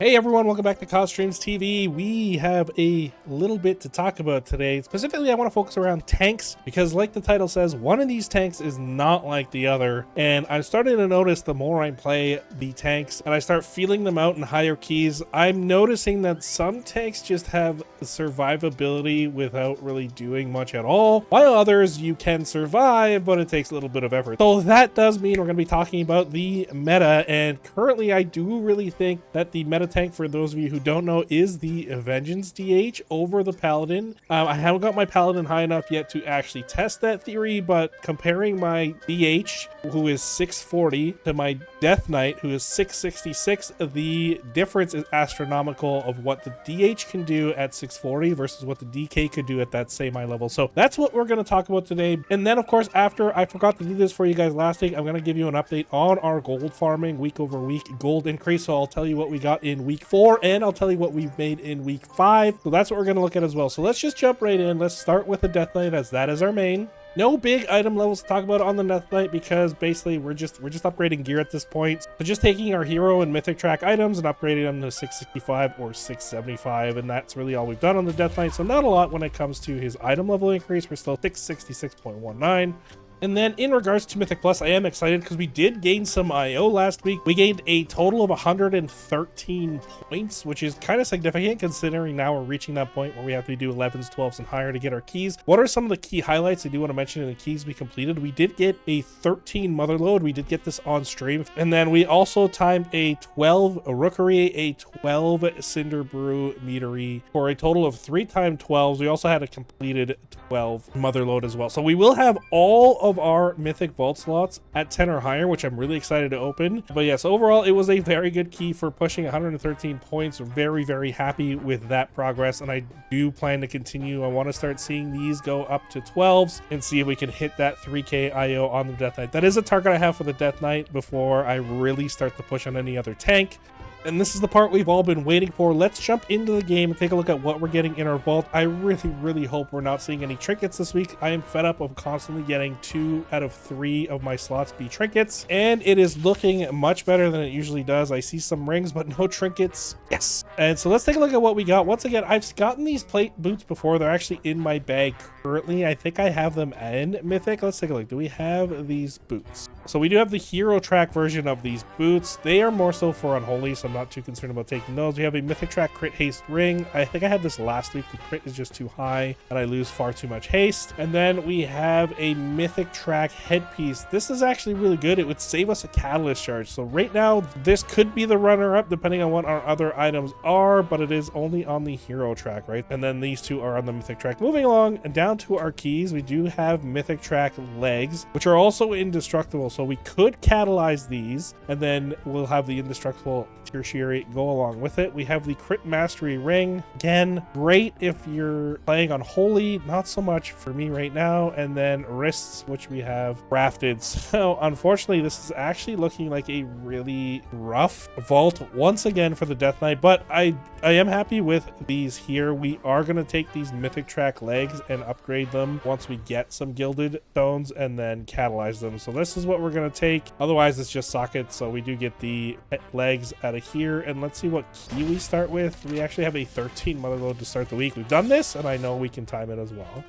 Hey everyone, welcome back to Cause Streams TV. We have a little bit to talk about today. Specifically, I want to focus around tanks because like the title says, one of these tanks is not like the other. And I'm starting to notice the more I play the tanks and I start feeling them out in higher keys, I'm noticing that some tanks just have survivability without really doing much at all, while others you can survive, but it takes a little bit of effort. So that does mean we're going to be talking about the meta, and currently I do really think that the meta tank, for those of you who don't know, is the Vengeance DH over the Paladin. I haven't got my Paladin high enough yet to actually test that theory, but comparing my DH, who is 640, to my Death Knight, who is 666, the difference is astronomical of what the DH can do at 640 versus what the DK could do at that same eye level. So that's what we're going to talk about today. And then, of course, after I forgot to do this for you guys last week, I'm going to give you an update on our gold farming week over week gold increase. So I'll tell you what we got in week 4 and I'll tell you what we've made in week 5. So that's what we're going to look at as well. So let's just jump right in. Let's start with the Death Knight, as that is our main. No big item levels to talk about on the Death Knight because basically we're just upgrading gear at this point. So just taking our hero and mythic track items and upgrading them to 665 or 675, and that's really all we've done on the Death Knight. So not a lot when it comes to his item level increase. We're still 666.19. And then in regards to Mythic Plus, I am excited because we did gain some IO last week. We gained a total of 113 points, which is kind of significant considering now we're reaching that point where we have to do 11s, 12s, and higher to get our keys. What are some of the key highlights I do want to mention in the keys we completed? We did get a 13 Mother Load. We did get this on stream. And then we also timed a 12 Rookery, a 12 Cinder Brew Meadery for a total of 3 times 12s. We also had a completed 12 Mother Load as well. So we will have all of our mythic vault slots at 10 or higher, which I'm really excited to open. But yes, overall it was a very good key for pushing 113 points. Very, very happy with that progress, and I do plan to continue. I want to start seeing these go up to 12s and see if we can hit that 3k IO on the Death Knight. That is a target I have for the Death Knight before I really start to push on any other tank. And this is the part we've all been waiting for. Let's jump into the game and take a look at what we're getting in our vault. I really, really hope we're not seeing any trinkets this week. I am fed up of constantly getting 2 out of 3 of my slots be trinkets, and it is looking much better than it usually does. I see some rings, but no trinkets. Yes. And so let's take a look at what we got. Once again, I've gotten these plate boots before. They're actually in my bag currently. I think I have them in Mythic. Let's take a look. Do we have these boots? So we do have the hero track version of these boots. They are more so for Unholy, so I'm not too concerned about taking those. We have a mythic track crit haste ring. I think I had this last week. The crit is just too high and I lose far too much haste. And then we have a mythic track headpiece. This is actually really good. It would save us a catalyst charge. So right now this could be the runner-up depending on what our other items are, but it is only on the hero track, right? And then these two are on the mythic track. Moving along and down to our keys, we do have mythic track legs, which are also indestructible. So we could catalyze these and then we'll have the indestructible tertiary go along with it. We have the crit mastery ring. Again, great if you're playing on holy, not so much for me right now. And then wrists, which we have crafted. So unfortunately, this is actually looking like a really rough vault once again for the Death Knight, but I am happy with these here. We are going to take these mythic track legs and upgrade them once we get some gilded stones and then catalyze them. So this is what we're going to take. Otherwise it's just sockets. So we do get the legs out of here, and let's see what key we start with. We actually have a 13 Mother Load to start the week. We've done this and I know we can time it as well.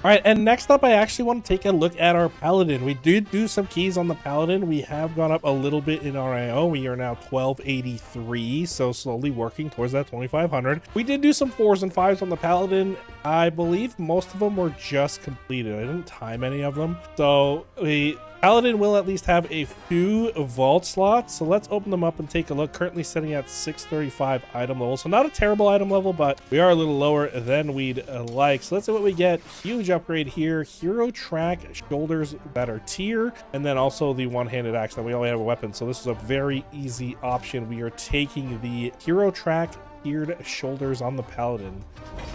All right, and next up, I actually want to take a look at our Paladin. We did do some keys on the Paladin. We have gone up a little bit in our IO. We are now 1283, so slowly working towards that 2500. We did do some 4s and 5s on the Paladin. I believe most of them were just completed. I didn't time any of them. So Paladin will at least have a few vault slots, so let's open them up and take a look. Currently sitting at 635 item level, so not a terrible item level, but we are a little lower than we'd like. So let's see what we get. Huge upgrade here. Hero track shoulders that are tier, and then also the one-handed axe that we only have a weapon, so this is a very easy option. We are taking the hero track tiered shoulders on the Paladin.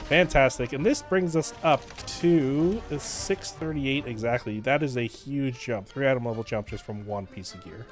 Fantastic. And this brings us up to 638 exactly. That is a huge jump. 3 item level jump just from one piece of gear.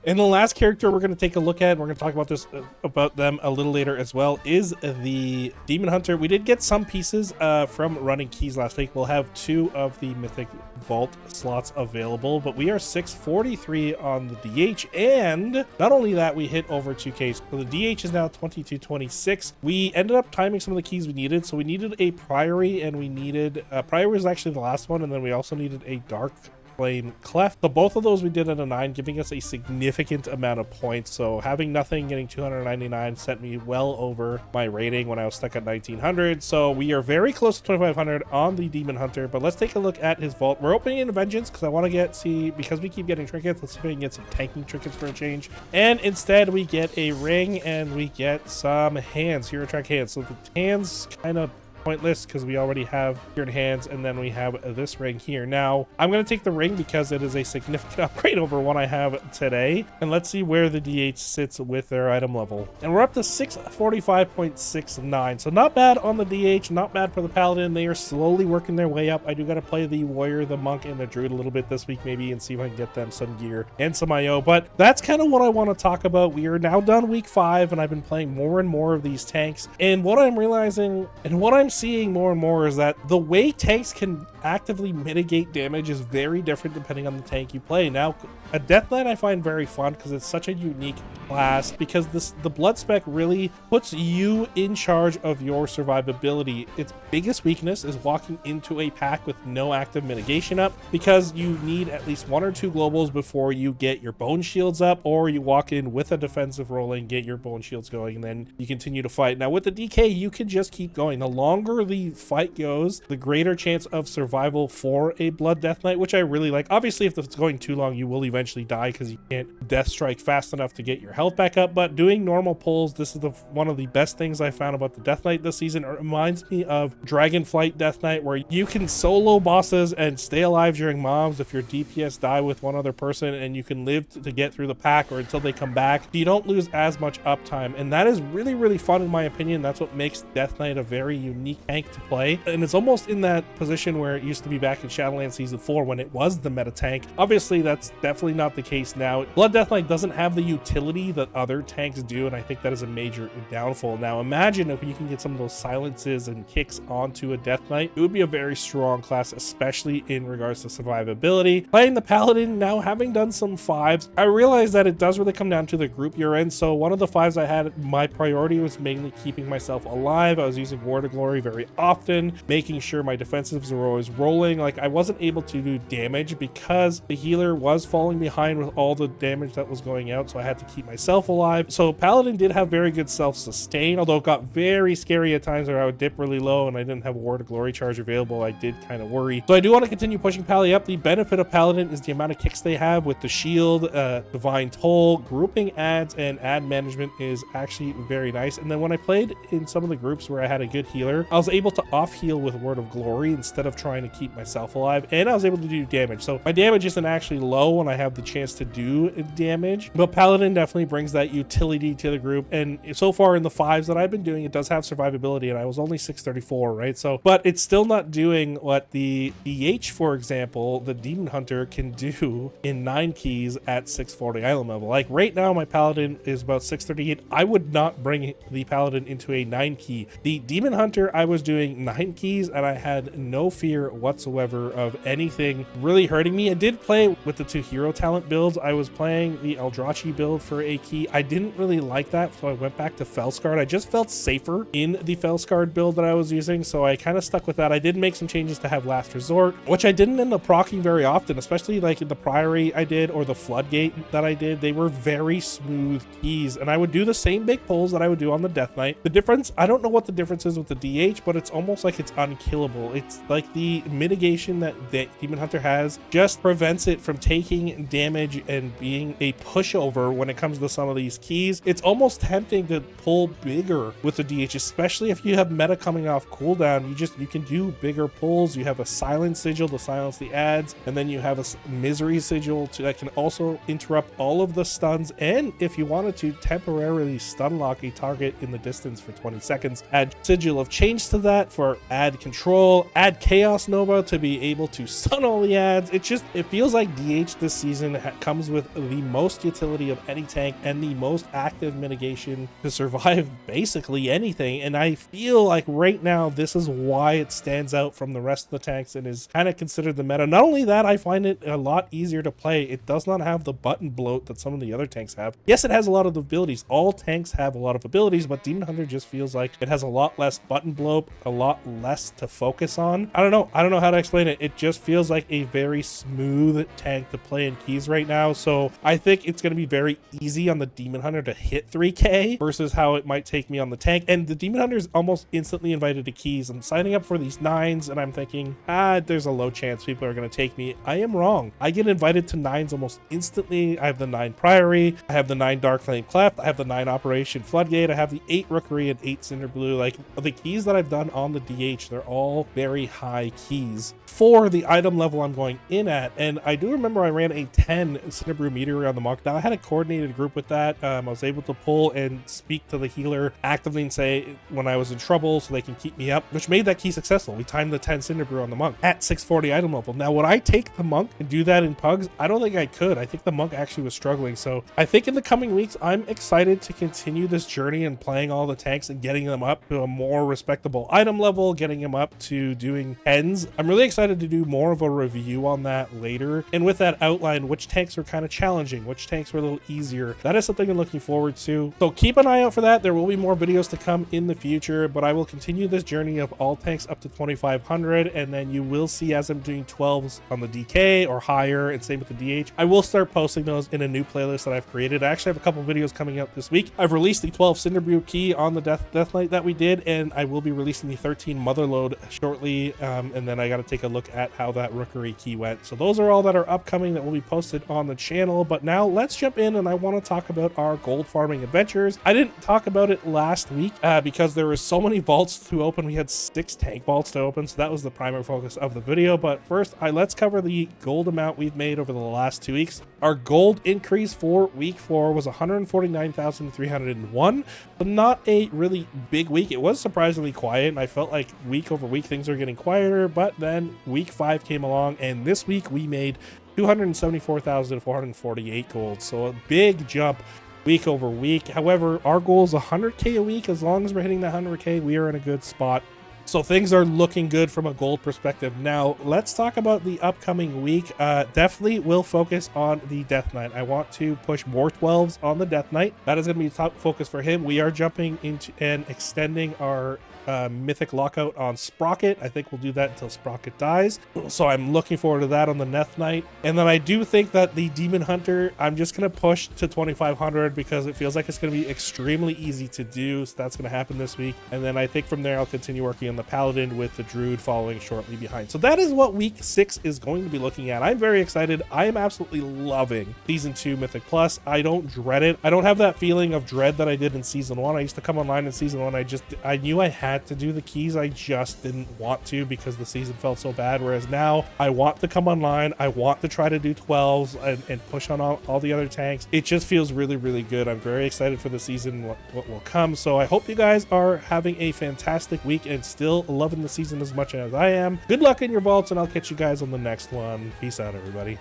And the last character we're going to take a look at, and we're going to talk about this about them a little later as well, is the Demon Hunter. We did get some pieces from running keys last week. We'll have 2 of the Mythic Vault slots available, but we are 643 on the DH, and not only that, we hit over 2K. So the DH is now 2226. We ended up timing some of the keys we needed. So we needed a Priory, and we needed Priory was actually the last one, and then we also needed a Dark Flame Cleft. So both of those we did at a 9, giving us a significant amount of points. So having nothing, getting 299 sent me well over my rating when I was stuck at 1900. So we are very close to 2500 on the Demon Hunter, but let's take a look at his vault. We're opening in Vengeance because I want to because we keep getting trinkets, let's see if we can get some tanking trinkets for a change. And instead we get a ring and we get some hands, Hero Track hands. So the hands kind of pointless because we already have geared hands, and then we have this ring here. Now I'm going to take the ring because it is a significant upgrade over one I have today, and let's see where the DH sits with their item level. And we're up to 645.69, so not bad on the DH, not bad for the Paladin. They are slowly working their way up. I do got to play the Warrior, the Monk, and the Druid a little bit this week maybe, and see if I can get them some gear and some IO, but that's kind of what I want to talk about. We are now done week 5, and I've been playing more and more of these tanks, and what I'm realizing and what I'm seeing more and more is that the way tanks can actively mitigate damage is very different depending on the tank you play. Now, a Death Knight I find very fun because it's such a unique class, because the blood spec really puts you in charge of your survivability. Its biggest weakness is walking into a pack with no active mitigation up, because you need at least 1 or 2 globals before you get your bone shields up, or you walk in with a defensive rolling, get your bone shields going, and then you continue to fight. Now with the DK, you can just keep going. The longer the fight goes, the greater chance of survival for a Blood Death Knight, which I really like. Obviously, if it's going too long, you will eventually die because you can't death strike fast enough to get your health back up, but doing normal pulls, this is one of the best things I found about the Death Knight this season. It reminds me of Dragonflight Death Knight, where you can solo bosses and stay alive during mobs if your DPS die with one other person, and you can live to get through the pack or until they come back. You don't lose as much uptime, and that is really, really fun in my opinion. That's what makes Death Knight a very unique tank to play, and it's almost in that position where it used to be back in Shadowlands Season 4 when it was the meta tank. Obviously, that's definitely not the case now. Blood Death Knight doesn't have the utility that other tanks do, and I think that is a major downfall. Now, imagine if you can get some of those silences and kicks onto a Death Knight. It would be a very strong class, especially in regards to survivability. Playing the Paladin, now having done some 5s, I realized that it does really come down to the group you're in. So one of the 5s I had, my priority was mainly keeping myself alive. I was using Word of Glory very often, making sure my defensives were always rolling. Like, I wasn't able to do damage because the healer was falling behind with all the damage that was going out, so I had to keep myself alive. So Paladin did have very good self-sustain, although it got very scary at times where I would dip really low and I didn't have a Word of Glory charge available. I did kind of worry. So I do want to continue pushing Pally up. The benefit of Paladin is the amount of kicks they have with the shield, Divine Toll, grouping ads, and ad management is actually very nice. And then when I played in some of the groups where I had a good healer, I was able to off heal with Word of Glory instead of trying to keep myself alive, and I was able to do damage. So my damage isn't actually low when I have the chance to do damage, but Paladin definitely brings that utility to the group. And so far in the 5s that I've been doing, it does have survivability, and I was only 634, right? So, but it's still not doing what the DH, for example, the Demon Hunter can do in 9 keys at 640 item level. Like right now, my Paladin is about 638. I would not bring the Paladin into a 9 key. The Demon Hunter, I was doing 9 keys, and I had no fear whatsoever of anything really hurting me. I did play with the 2 hero talent builds. I was playing the Eldrachi build for a key. I didn't really like that, so I went back to Felscard. I just felt safer in the Felscard build that I was using, so I kind of stuck with that. I did make some changes to have Last Resort, which I didn't end up proccing very often, especially like in the Priory I did or the Floodgate that I did. They were very smooth keys, and I would do the same big pulls that I would do on the Death Knight. The difference, I don't know what the difference is with the DH, but it's almost like it's unkillable. It's like the mitigation that the Demon Hunter has just prevents it from taking damage and being a pushover when it comes to some of these keys. It's almost tempting to pull bigger with the DH, especially if you have meta coming off cooldown. You can do bigger pulls. You have a silence sigil to silence the ads, and then you have a misery sigil that can also interrupt all of the stuns, and if you wanted to temporarily stun lock a target in the distance for 20 seconds, add Sigil of Change to that for ad control, add Chaos Nova to be able to stun all the ads. It feels like DH this season season comes with the most utility of any tank and the most active mitigation to survive basically anything. And I feel like right now this is why it stands out from the rest of the tanks and is kind of considered the meta. Not only that, I find it a lot easier to play. It does not have the button bloat that some of the other tanks have. Yes, it has a lot of the abilities. All tanks have a lot of abilities, but Demon Hunter just feels like it has a lot less button bloat, a lot less to focus on. I don't know how to explain it. It just feels like a very smooth tank to play in keys right now. So I think it's going to be very easy on the Demon Hunter to hit 3k versus how it might take me on the tank. And the Demon Hunter is almost instantly invited to keys. I'm signing up for these 9s and I'm thinking, there's a low chance people are going to take me. I am wrong. I get invited to 9s almost instantly. I have the 9 Priory, I have the 9 Dark Flame Cleft, I have the 9 Operation Floodgate, I have the 8 Rookery and 8 Cinderblue. Like, the keys that I've done on the DH, they're all very high keys for the item level I'm going in at. And I do remember I ran a 10 Cinderbrew Meteor on the monk. Now I had a coordinated group with that. I was able to pull and speak to the healer actively and say when I was in trouble so they can keep me up, which made that key successful. We timed the 10 Cinderbrew on the monk at 640 item level. Now would I take the monk and do that in Pugs? I don't think I could. I think the monk actually was struggling. So I think in the coming weeks, I'm excited to continue this journey and playing all the tanks and getting them up to a more respectable item level, getting them up to doing 10s. I'm really excited to do more of a review on that later. And with that outline, which tanks are kind of challenging, which tanks were a little easier. That is something I'm looking forward to. So keep an eye out for that. There will be more videos to come in the future, but I will continue this journey of all tanks up to 2500. And then you will see as I'm doing 12s on the DK or higher, and same with the DH, I will start posting those in a new playlist that I've created. I actually have a couple videos coming out this week. I've released the 12 Cinderbrew key on the Death Knight that we did, and I will be releasing the 13 Motherload shortly. And then I got to take a look at how that Rookery key went. So those are all that are upcoming that will be posted on the channel. But now let's jump in, and I want to talk about our gold farming adventures. I didn't talk about it last week because there were so many vaults to open. We had 6 tank vaults to open, so that was the primary focus of the video. But first, let's cover the gold amount we've made over the last 2 weeks. Our gold increase for week 4 was 149,301, but not a really big week. It was surprisingly quiet, and I felt like week over week things are getting quieter. But then week 5 came along, and this week we made 274,448 gold. So a big jump week over week. However, our goal is 100k a week. As long as we're hitting the 100k, we are in a good spot. So things are looking good from a gold perspective. Now let's talk about the upcoming week. Definitely will focus on the Death Knight. I want to push more 12s on the Death Knight. That is going to be top focus for him. We are jumping into and extending our Mythic lockout on Sprocket. I think we'll do that until Sprocket dies. So I'm looking forward to that on the Death Knight. And then I do think that the Demon Hunter, I'm just going to push to 2500 because it feels like it's going to be extremely easy to do. So that's going to happen this week. And then I think from there, I'll continue working on the Paladin with the Druid following shortly behind. So that is what week 6 is going to be looking at. I'm very excited. I am absolutely loving Season 2 Mythic Plus. I don't dread it. I don't have that feeling of dread that I did in Season 1. I used to come online in Season 1. I knew I had to do the keys. I just didn't want to because the season felt so bad. Whereas now I want to come online. I want to try to do 12s and push on all the other tanks. It just feels really, really good. I'm very excited for the season, what will come. So I hope you guys are having a fantastic week and still loving the season as much as I am. Good luck in your vaults, and I'll catch you guys on the next one. Peace out, everybody.